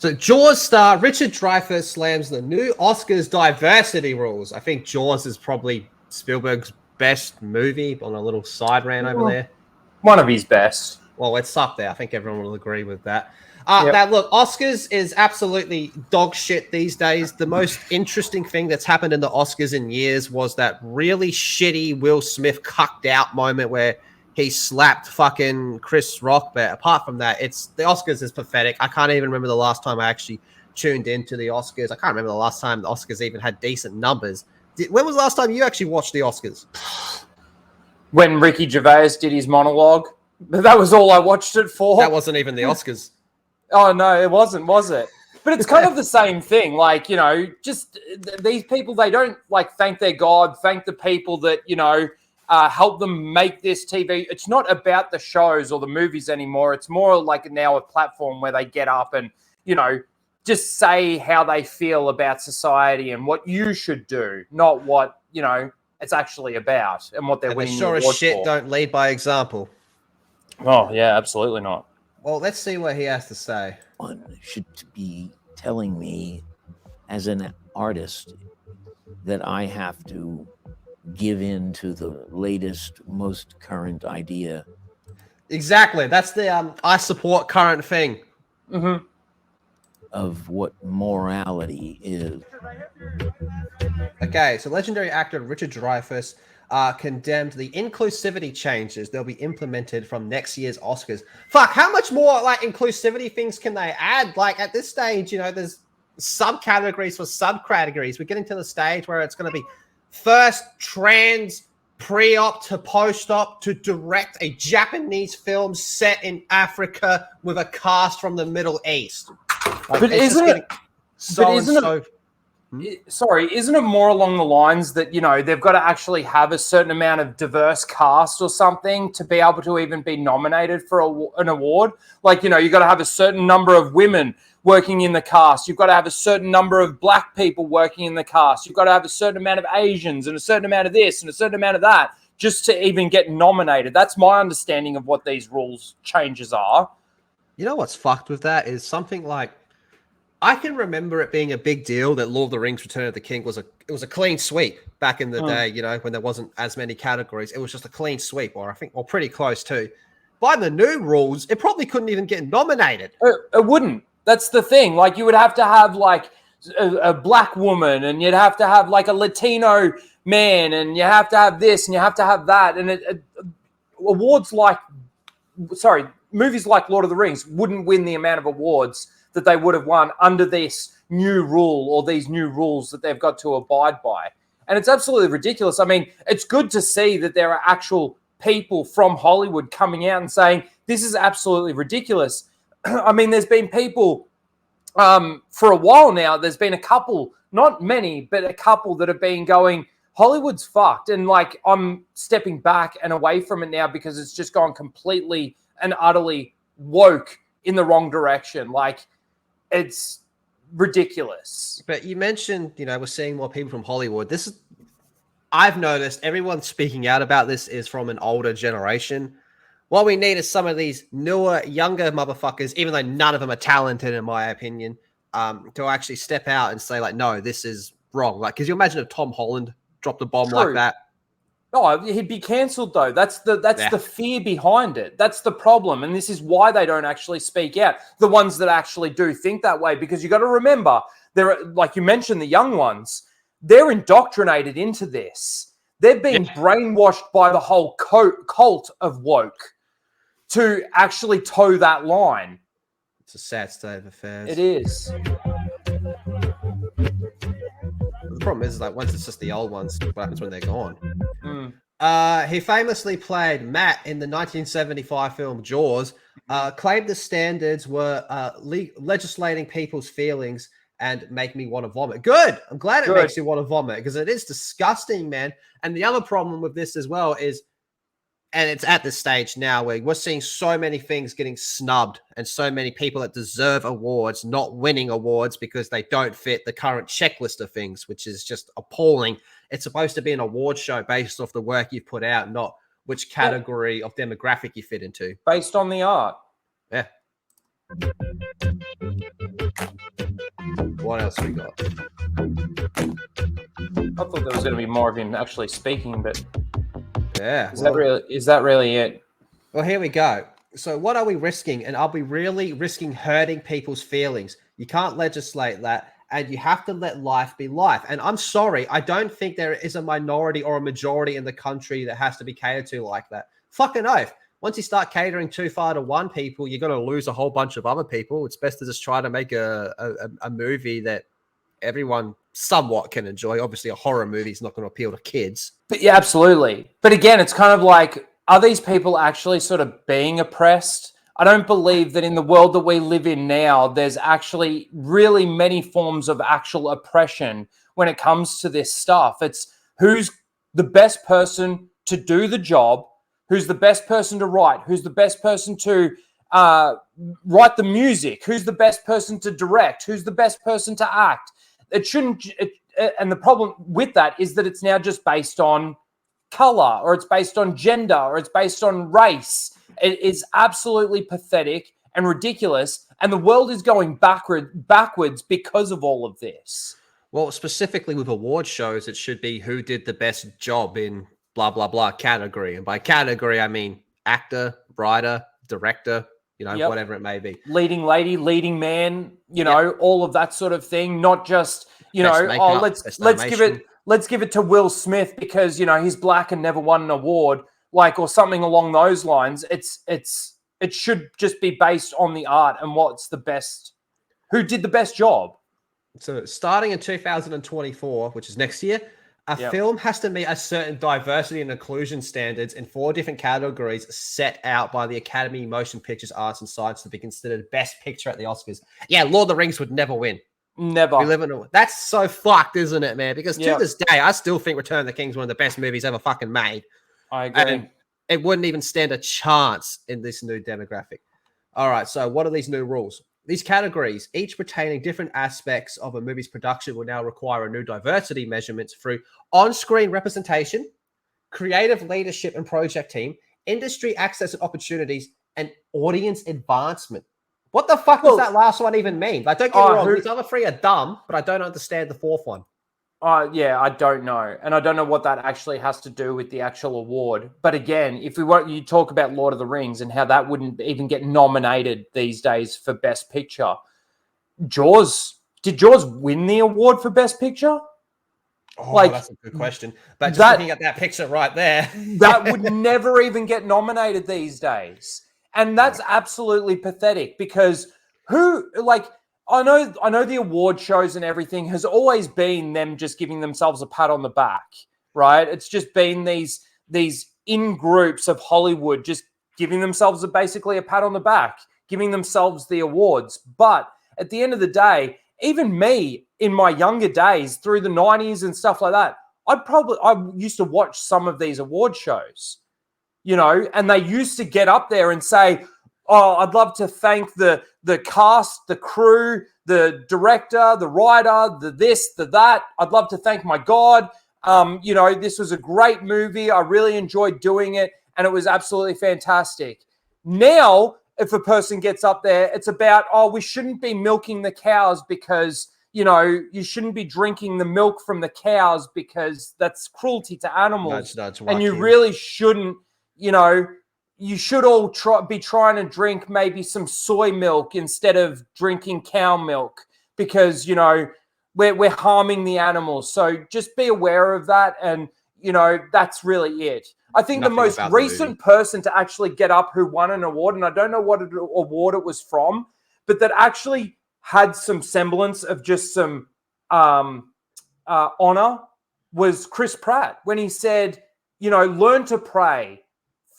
So Jaws star Richard Dreyfuss slams the new Oscars diversity rules. I think Jaws is probably Spielberg's best movie. On a little side rant over there. One of his best. Well, it's up there. I think everyone will agree with that. Now, look, Oscars is absolutely dog shit these days. The most interesting thing that's happened in the Oscars in years was that really shitty Will Smith cucked out moment where he slapped fucking Chris Rock. But apart from that, the Oscars is pathetic. I can't even remember the last time I actually tuned into the Oscars. I can't remember the last time the Oscars even had decent numbers. When was the last time you actually watched the Oscars? When Ricky Gervais did his monologue. That was all I watched it for. That wasn't even the Oscars. Oh, no, it wasn't, was it? But it's kind of the same thing. Like, you know, just these people, they don't, like, thank their God, thank the people that, you know, help them make this TV. It's not about the shows or the movies anymore. It's more like now a platform where they get up and, you know, just say how they feel about society and what you should do, not what, you know, it's actually about and what they're winning. Sure as shit don't lead by example. Oh, yeah, absolutely not. Well, let's see what he has to say. One should be telling me as an artist that I have to give in to the latest, most current idea. Exactly. That's the I support current thing. Mm-hmm. Of what morality is. Okay, so legendary actor Richard Dreyfuss condemned the inclusivity changes they'll be implemented from next year's Oscars. Fuck, how much more like inclusivity things can they add? Like at this stage, you know, there's subcategories for subcategories. We're getting to the stage where it's going to be first trans pre-op to post-op to direct a Japanese film set in Africa with a cast from the Middle East. Like, but isn't it? Isn't it more along the lines that, you know, they've got to actually have a certain amount of diverse cast or something to be able to even be nominated for an award? Like, you know, you've got to have a certain number of women working in the cast. You've got to have a certain number of black people working in the cast. You've got to have a certain amount of Asians and a certain amount of this and a certain amount of that just to even get nominated. That's my understanding of what these rules changes are. You know what's fucked with that is something like, I can remember it being a big deal that Lord of the Rings Return of the King was a clean sweep back in the day, you know, when there wasn't as many categories. It was just a clean sweep, or pretty close too. By the new rules, it probably couldn't even get nominated. It wouldn't. That's the thing. Like, you would have to have like a black woman, and you'd have to have like a Latino man, and you have to have this, and you have to have that. And movies like Lord of the Rings wouldn't win the amount of awards that they would have won under this new rule or these new rules that they've got to abide by. And it's absolutely ridiculous. I mean, it's good to see that there are actual people from Hollywood coming out and saying, this is absolutely ridiculous. I mean, there's been people for a while now, there's been a couple, not many, but a couple that have been going, Hollywood's fucked. And like, I'm stepping back and away from it now because it's just gone completely and utterly woke in the wrong direction. Like, it's ridiculous. But you mentioned, you know, we're seeing more people from Hollywood. I've noticed everyone speaking out about this is from an older generation. What we need is some of these newer, younger motherfuckers, even though none of them are talented, in my opinion, to actually step out and say, like, no, this is wrong. Like, because you imagine if Tom Holland dropped a bomb like that. Oh, he'd be cancelled though. That's the fear behind it. That's the problem. And this is why they don't actually speak out. The ones that actually do think that way, because you got to remember, they're, like you mentioned, the young ones, they're indoctrinated into this. They've been brainwashed by the whole cult of woke to actually toe that line. It's a sad state of affairs. It is. The problem is, like, once it's just the old ones, what happens when they're gone? He famously played Matt in the 1975 film Jaws, claimed the standards were legislating people's feelings and make me want to vomit. Good. I'm glad it makes you want to vomit, because it is disgusting, man. And the other problem with this as well is, and it's at this stage now where we're seeing so many things getting snubbed and so many people that deserve awards not winning awards because they don't fit the current checklist of things, which is just appalling. It's supposed to be an award show based off the work you've put out, not which category of demographic you fit into. Based on the art. Yeah. what else we got? I thought there was going to be more of him actually speaking, but Yeah. is that really it? Well, here we go. So what are we risking? And are we really risking hurting people's feelings? You can't legislate that, and you have to let life be life. And I'm sorry, I don't think there is a minority or a majority in the country that has to be catered to like that. Fucking oath. Once you start catering too far to one people, you're going to lose a whole bunch of other people. It's best to just try to make a movie that everyone somewhat can enjoy. Obviously, a horror movie is not going to appeal to kids. But yeah, absolutely. But again, it's kind of like, are these people actually sort of being oppressed? I don't believe that in the world that we live in now, there's actually really many forms of actual oppression when it comes to this stuff. It's who's the best person to do the job, who's the best person to write, who's the best person to write the music, who's the best person to direct, who's the best person to act. It shouldn't. And the problem with that is that it's now just based on color, or it's based on gender, or it's based on race. It is absolutely pathetic and ridiculous, and the world is going backwards because of all of this. Well, specifically with award shows, it should be who did the best job in blah, blah, blah category. And by category, I mean actor, writer, director, whatever it may be. Leading lady, leading man, all of that sort of thing. Not just, let's give it to Will Smith because, he's black and never won an award, or something along those lines. It should just be based on the art and what's the best, who did the best job. So starting in 2024, which is next year, a film has to meet a certain diversity and inclusion standards in 4 different categories set out by the Academy Motion Pictures Arts and Science to be considered best picture at the Oscars. Yeah, Lord of the Rings would never win. Never. We live in that's so fucked, isn't it, man? Because to this day, I still think Return of the King is one of the best movies ever fucking made. I agree. And it wouldn't even stand a chance in this new demographic. All right, so what are these new rules? These categories, each pertaining different aspects of a movie's production, will now require a new diversity measurements through on-screen representation, creative leadership and project team, industry access and opportunities, and audience advancement. What the fuck does that last one even mean? Don't get me wrong, these other 3 are dumb, but I don't understand the 4th one. I don't know. And I don't know what that actually has to do with the actual award. But again, if you talk about Lord of the Rings and how that wouldn't even get nominated these days for Best Picture. Did Jaws win the award for Best Picture? Oh, that's a good question. But just looking at that picture right there. That would never even get nominated these days. And that's absolutely pathetic because I know the award shows and everything has always been them just giving themselves a pat on the back, right? It's just been these in groups of Hollywood just giving themselves basically a pat on the back, giving themselves the awards. But at the end of the day, even me in my younger days through the 90s and stuff like that, I used to watch some of these award shows, and they used to get up there and say, oh, I'd love to thank the cast, the crew, the director, the writer, the this, the that. I'd love to thank my God. This was a great movie. I really enjoyed doing it, and it was absolutely fantastic. Now, if a person gets up there, it's about, we shouldn't be milking the cows because, you shouldn't be drinking the milk from the cows because that's cruelty to animals. And you really shouldn't, you should all be trying to drink maybe some soy milk instead of drinking cow milk because, we're harming the animals. So just be aware of that. And, that's really it. I think the most recent person to actually get up who won an award, and I don't know what award it was from, but that actually had some semblance of just some honor was Chris Pratt when he said, learn to pray.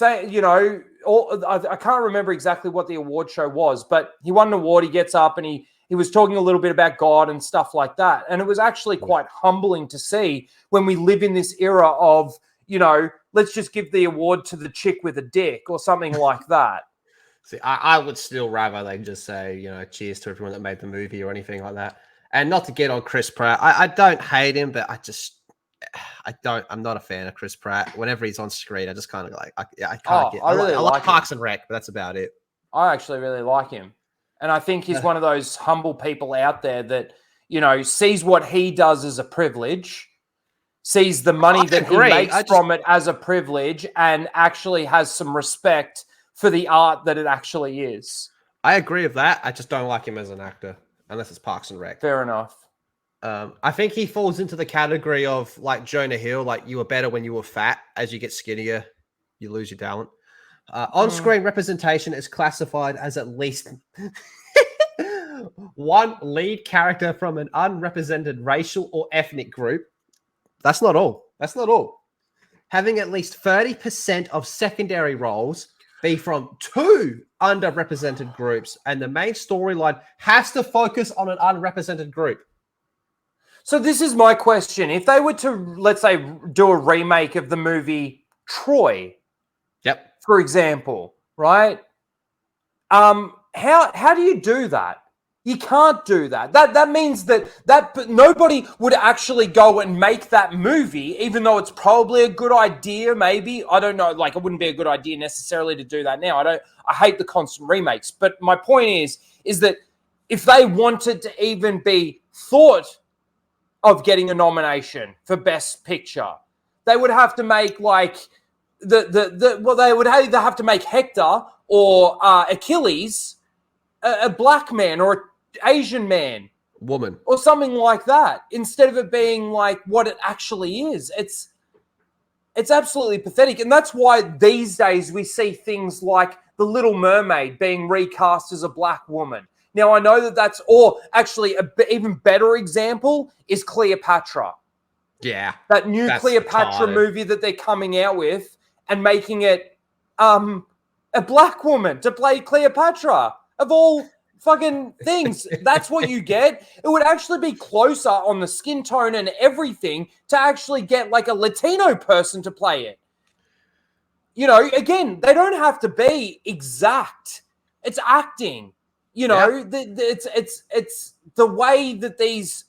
I can't remember exactly what the award show was, but he won an award. He gets up and he was talking a little bit about God and stuff like that. And it was actually quite humbling to see when we live in this era of, let's just give the award to the chick with a dick or something like that. See, I would still rather they just say, cheers to everyone that made the movie or anything like that. And not to get on Chris Pratt. I don't hate him, but I'm not a fan of Chris Pratt. Whenever he's on screen, I just kind of I can't get. I like Parks and Rec, but that's about it. I actually really like him. And I think he's one of those humble people out there that, sees what he does as a privilege, sees the money that he makes from it as a privilege, and actually has some respect for the art that it actually is. I agree with that. I just don't like him as an actor, unless it's Parks and Rec. Fair enough. I think he falls into the category of like Jonah Hill, like you were better when you were fat. As you get skinnier, you lose your talent. On-screen representation is classified as at least one lead character from an unrepresented racial or ethnic group. That's not all. Having at least 30% of secondary roles be from two underrepresented groups, and the main storyline has to focus on an unrepresented group. So this is my question. If they were to, let's say, do a remake of the movie Troy, for example, right? How do you do that? You can't do that. That means that nobody would actually go and make that movie, even though it's probably a good idea. Maybe, I don't know. Like, it wouldn't be a good idea necessarily to do that now. I hate the constant remakes. But my point is that if they wanted to even be thought of getting a nomination for Best Picture, they would have to make like they would either have to make Hector or Achilles a black man or an Asian man, woman, or something like that, instead of it being like what it actually is. It's absolutely pathetic, and that's why these days we see things like The Little Mermaid being recast as a black woman. Now, I know that's, or actually an even better example is Cleopatra. Yeah. That new Cleopatra movie that they're coming out with and making it a black woman to play Cleopatra, of all fucking things. That's what you get. It would actually be closer on the skin tone and everything to actually get like a Latino person to play it. Again, they don't have to be exact. It's acting. It's the way that these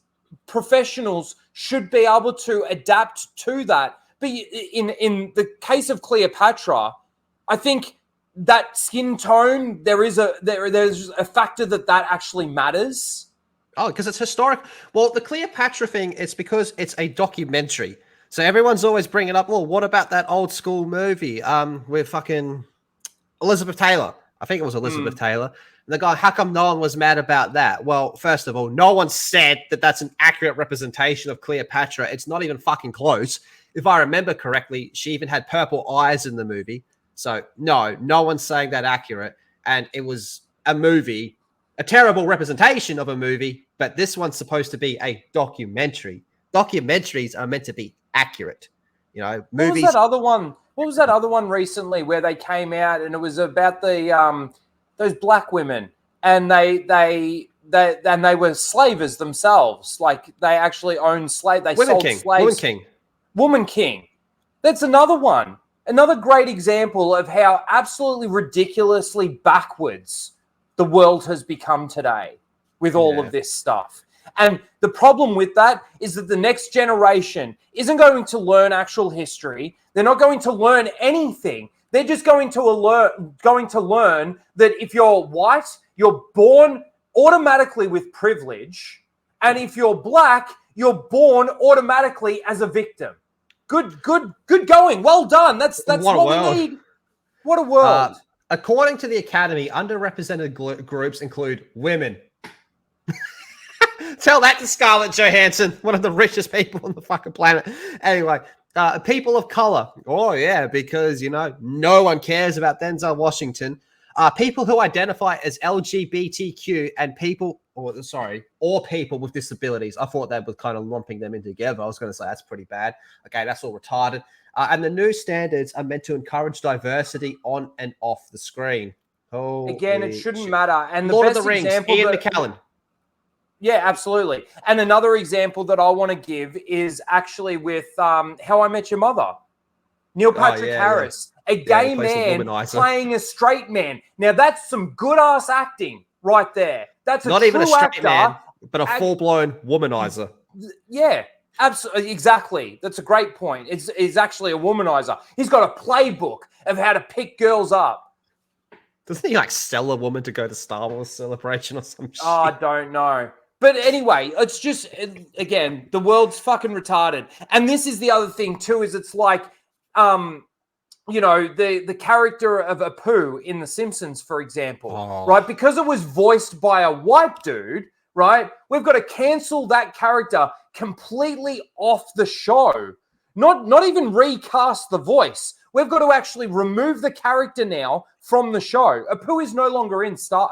professionals should be able to adapt to that. But in the case of Cleopatra, I think that skin tone, there's a factor that actually matters. Oh, because it's historic. Well, the Cleopatra thing, it's because it's a documentary. So everyone's always bringing up, well, what about that old school movie with fucking Elizabeth Taylor? I think it was Elizabeth Taylor. And they're going, how come no one was mad about that? Well, first of all, no one said that that's an accurate representation of Cleopatra. It's not even fucking close. If I remember correctly, she even had purple eyes in the movie. So no one's saying that accurate. And it was a movie, a terrible representation of a movie, but this one's supposed to be a documentary. Documentaries are meant to be accurate. Movies. What was that other one recently where they came out and it was about the those black women and they were slavers themselves. Like they actually owned slaves. They sold slaves. Woman King. That's another one. Another great example of how absolutely ridiculously backwards the world has become today with all of this stuff. And the problem with that is that the next generation isn't going to learn actual history. They're not going to learn anything. They're just going to learn that if you're white, you're born automatically with privilege. And if you're black, you're born automatically as a victim. Good going. Well done. That's what we need. What a world. According to the Academy, underrepresented groups include women. Tell that to Scarlett Johansson, one of the richest people on the fucking planet. Anyway, people of color. Oh, yeah, because, no one cares about Denzel Washington. People who identify as LGBTQ and or people with disabilities. I thought that was kind of lumping them in together. I was going to say that's pretty bad. Okay, that's all retarded. And the new standards are meant to encourage diversity on and off the screen. Again, it shouldn't matter. And the Lord best of the Rings, example Ian McKellen. Yeah, absolutely. And another example that I want to give is actually with How I Met Your Mother. Neil Patrick Harris, a gay man playing a straight man. Now, that's some good-ass acting right there. That's not even a straight man, but a full-blown womanizer. Yeah, absolutely, exactly. That's a great point. It's actually a womanizer. He's got a playbook of how to pick girls up. Doesn't he sell a woman to go to Star Wars Celebration or some shit? Oh, I don't know. But anyway, it's just, again, the world's fucking retarded. And this is the other thing too, is it's like, the character of Apu in The Simpsons, for example, right? Because it was voiced by a white dude, right? We've got to cancel that character completely off the show. Not even recast the voice. We've got to actually remove the character now from the show. Apu is no longer in Star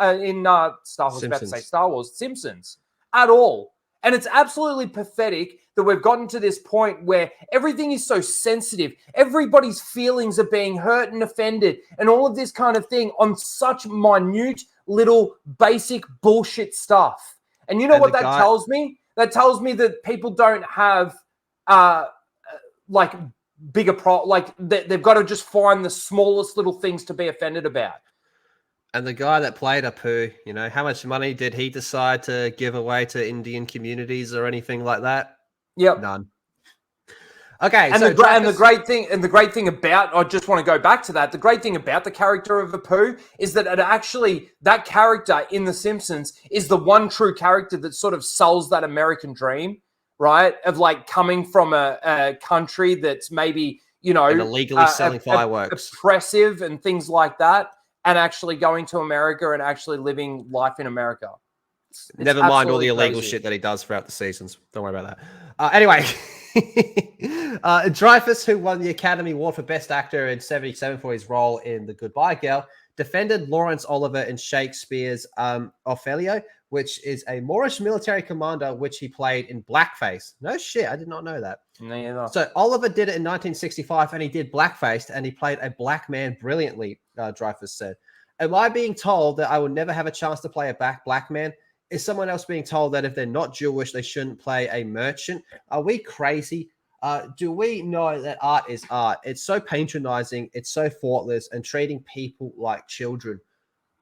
Wars, Simpsons at all. And it's absolutely pathetic that we've gotten to this point where everything is so sensitive. Everybody's feelings are being hurt and offended and all of this kind of thing on such minute little basic bullshit stuff. And you know what that tells me? That tells me that people don't have they've got to just find the smallest little things to be offended about. And the guy that played Apu, how much money did he decide to give away to Indian communities or anything like that? Yep. None. Okay. And the great thing about, I just want to go back to that. The great thing about the character of Apu is that that character in The Simpsons is the one true character that sort of sells that American dream, right? Of like coming from a country that's maybe, and illegally selling fireworks, oppressive and things like that. And actually going to America and actually living life in America. Never mind all the illegal shit that he does throughout the seasons. Don't worry about that. Anyway, Dreyfuss, who won the Academy Award for Best Actor in '77 for his role in The Goodbye Girl, defended Laurence Olivier in Shakespeare's Othello, which is a Moorish military commander, which he played in blackface. No shit, I did not know that. Neither. So Oliver did it in 1965, and he did blackface, and he played a black man brilliantly, Dreyfuss said. Am I being told that I will never have a chance to play a black man? Is someone else being told that if they're not Jewish, they shouldn't play a merchant? Are we crazy? Do we know that art is art? It's so patronizing, it's so thoughtless, and treating people like children.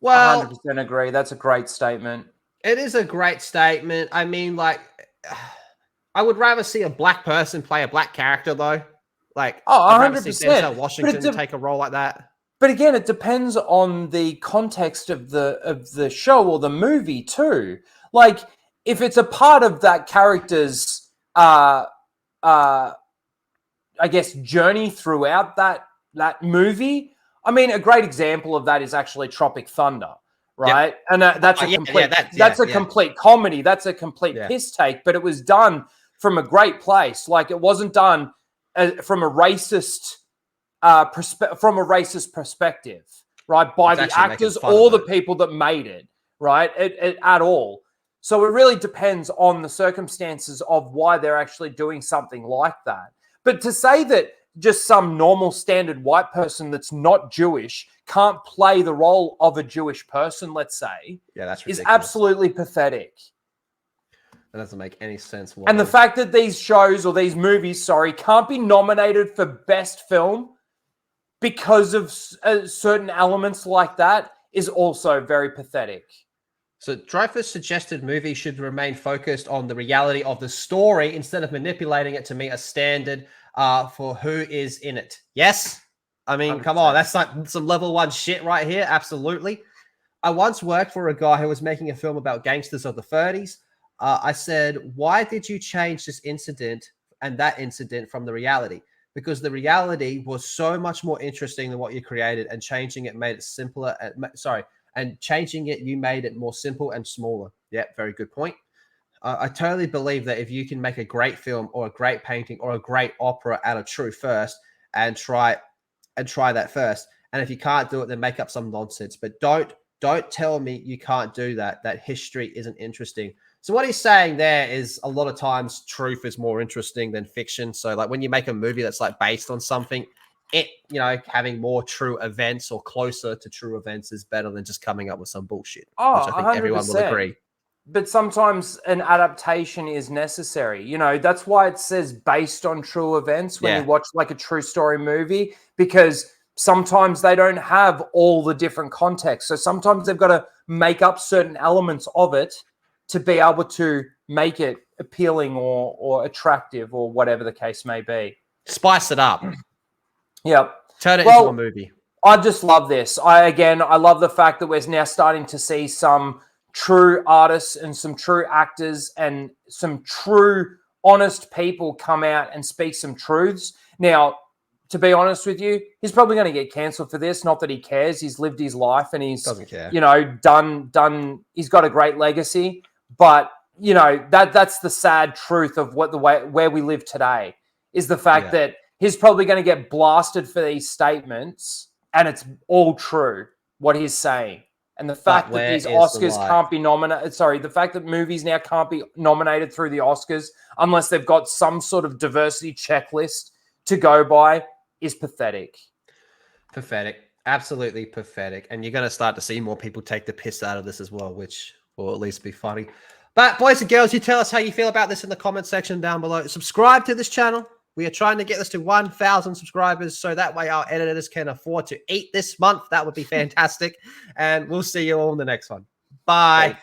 Well, 100% agree. That's a great statement. It is a great statement. I mean, I would rather see a black person play a black character, though. I'd rather see 100%. Denzel Washington take a role like that. But again, it depends on the context of the show or the movie too. Like, if it's a part of that character's, I guess, journey throughout that movie. I mean, a great example of that is actually Tropic Thunder. Right. Yep. And that's a complete comedy. That's a complete piss take, but it was done from a great place. Like, it wasn't done from a racist perspective, right? By the actors or the people that made it, right? At all. So it really depends on the circumstances of why they're actually doing something like that. But to say that just some normal standard white person that's not Jewish can't play the role of a Jewish person, let's say, that's ridiculous. Is absolutely pathetic. That doesn't make any sense. And the fact that these shows or these movies, can't be nominated for best film because of certain elements like that is also very pathetic. So Dreyfuss suggested movies should remain focused on the reality of the story instead of manipulating it to meet a standard for who is in it. Yes? I mean, 100%. Come on. That's like some level 1 shit right here. Absolutely. I once worked for a guy who was making a film about gangsters of the 30s. I said, why did you change this incident and that incident from the reality? Because the reality was so much more interesting than what you created, and changing it made it simpler. And changing it, you made it more simple and smaller. Yeah, very good point. I totally believe that if you can make a great film or a great painting or a great opera out of true first and try that first. And if you can't do it, then make up some nonsense. But don't tell me you can't do that history isn't interesting. So what he's saying there is a lot of times truth is more interesting than fiction. So like when you make a movie that's like based on something, it, having more true events or closer to true events is better than just coming up with some bullshit. Oh, which I think 100%. Everyone will agree. But sometimes an adaptation is necessary. That's why it says based on true events when you watch like a true story movie, because sometimes they don't have all the different contexts. So sometimes they've got to make up certain elements of it to be able to make it appealing or attractive or whatever the case may be. Spice it up. Yep. Turn it into a movie. I just love this. I love the fact that we're now starting to see some true artists and some true actors and some true honest people come out and speak some truths. Now, to be honest with you, he's probably going to get cancelled for this. Not that he cares. He's lived his life and he's, Doesn't care. you know, done. He's got a great legacy. But, you know, that's the sad truth of where we live today is the fact that he's probably going to get blasted for these statements, and it's all true what he's saying. And the fact that these Oscars can't be nominated, the fact that movies now can't be nominated through the Oscars unless they've got some sort of diversity checklist to go by is pathetic. Pathetic. Absolutely pathetic. And you're going to start to see more people take the piss out of this as well, which will at least be funny. But boys and girls, you tell us how you feel about this in the comment section down below. Subscribe to this channel. We are trying to get this to 1,000 subscribers so that way our editors can afford to eat this month. That would be fantastic. And we'll see you all in the next one. Bye.